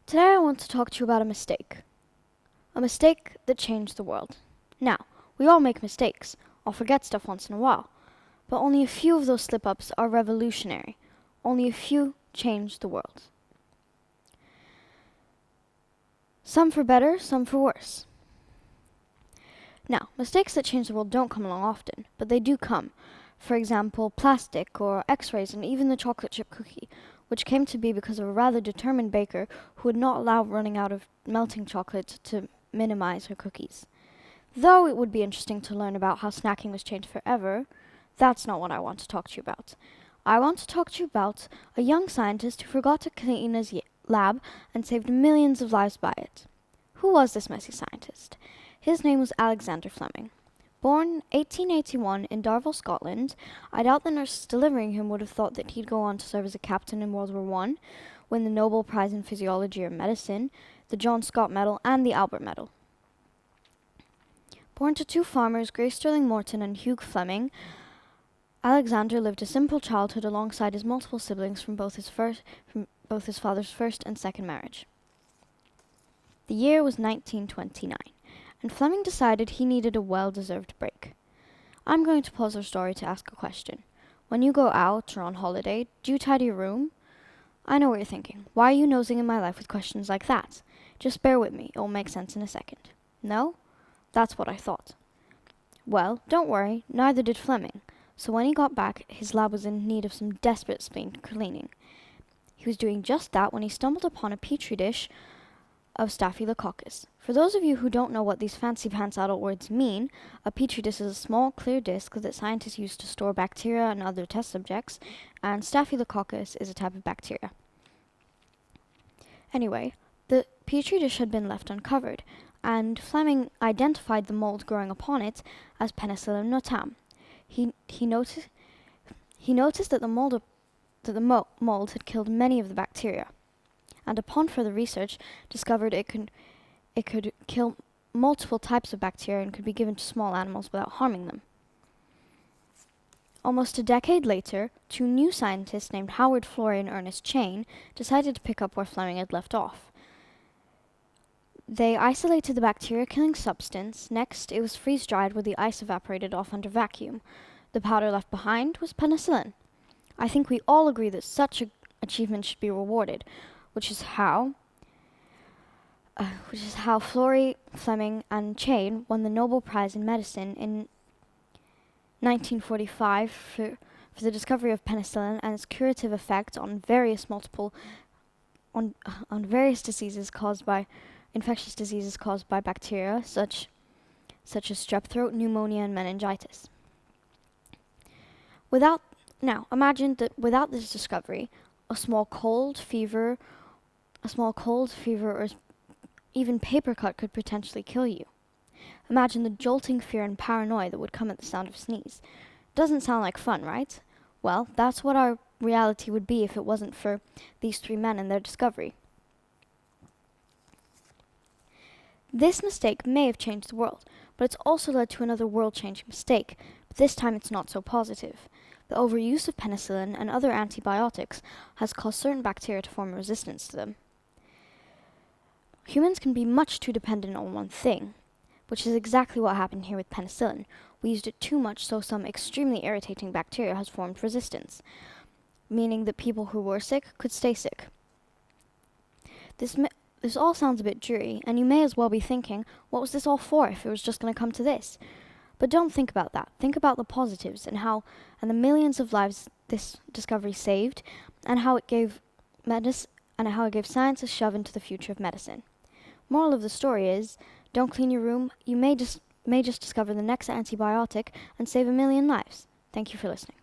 Today I want to talk to you about a mistake that changed the world. Now, we all make mistakes, or forget stuff once in a while, but only a few of those slip-ups are revolutionary. Only a few change the world. Some for better, some for worse. Now, mistakes that change the world don't come along often, but they do come. For example, plastic or X-rays and even the chocolate chip cookie, which came to be because of a rather determined baker who would not allow running out of melting chocolate to minimize her cookies. Though it would be interesting to learn about how snacking was changed forever, that's not what I want to talk to you about. I want to talk to you about a young scientist who forgot to clean his lab and saved millions of lives by it. Who was this messy scientist? His name was Alexander Fleming. Born 1881 in Darvel, Scotland, I doubt the nurses delivering him would have thought that he'd go on to serve as a captain in World War I, win the Nobel Prize in Physiology or Medicine, the John Scott Medal, and the Albert Medal. Born to two farmers, Grace Sterling Morton and Hugh Fleming, Alexander lived a simple childhood alongside his multiple siblings from both his father's first and second marriage. The year was 1929. And Fleming decided he needed a well-deserved break. I'm going to pause our story to ask a question. When you go out or on holiday, do you tidy your room? I know what you're thinking. Why are you nosing in my life with questions like that? Just bear with me, it will make sense in a second. No? That's what I thought. Well, don't worry, neither did Fleming. So when he got back, his lab was in need of some desperate spring cleaning. He was doing just that when he stumbled upon a petri dish of Staphylococcus. For those of you who don't know what these fancy-pants adult words mean, a petri dish is a small, clear disc that scientists use to store bacteria and other test subjects, and Staphylococcus is a type of bacteria. Anyway, the petri dish had been left uncovered, and Fleming identified the mold growing upon it as Penicillin notam. He noticed that the mold had killed many of the bacteria, and upon further research discovered it could kill multiple types of bacteria and could be given to small animals without harming them. Almost a decade later, two new scientists named Howard Florey and Ernest Chain decided to pick up where Fleming had left off. They isolated the bacteria-killing substance. Next, it was freeze-dried where the ice evaporated off under vacuum. The powder left behind was penicillin. I think we all agree that such an achievement should be rewarded, which is how Florey, Fleming, and Chain won the Nobel Prize in Medicine in 1945 for the discovery of penicillin and its curative effect on various diseases caused by infectious diseases caused by bacteria, such as strep throat, pneumonia, and meningitis. Imagine that without this discovery, a small cold, fever, or even paper cut could potentially kill you. Imagine the jolting fear and paranoia that would come at the sound of a sneeze. Doesn't sound like fun, right? Well, that's what our reality would be if it wasn't for these three men and their discovery. This mistake may have changed the world, but it's also led to another world-changing mistake, but this time it's not so positive. The overuse of penicillin and other antibiotics has caused certain bacteria to form resistance to them. Humans can be much too dependent on one thing, which is exactly what happened here with penicillin. We used it too much, so some extremely irritating bacteria has formed resistance, meaning that people who were sick could stay sick. This all sounds a bit dreary, and you may as well be thinking, what was this all for if it was just going to come to this? But don't think about that. Think about the positives and the millions of lives this discovery saved, and how it gave science a shove into the future of medicine. Moral of the story is, don't clean your room. You may just discover the next antibiotic and save 1 million lives. Thank you for listening.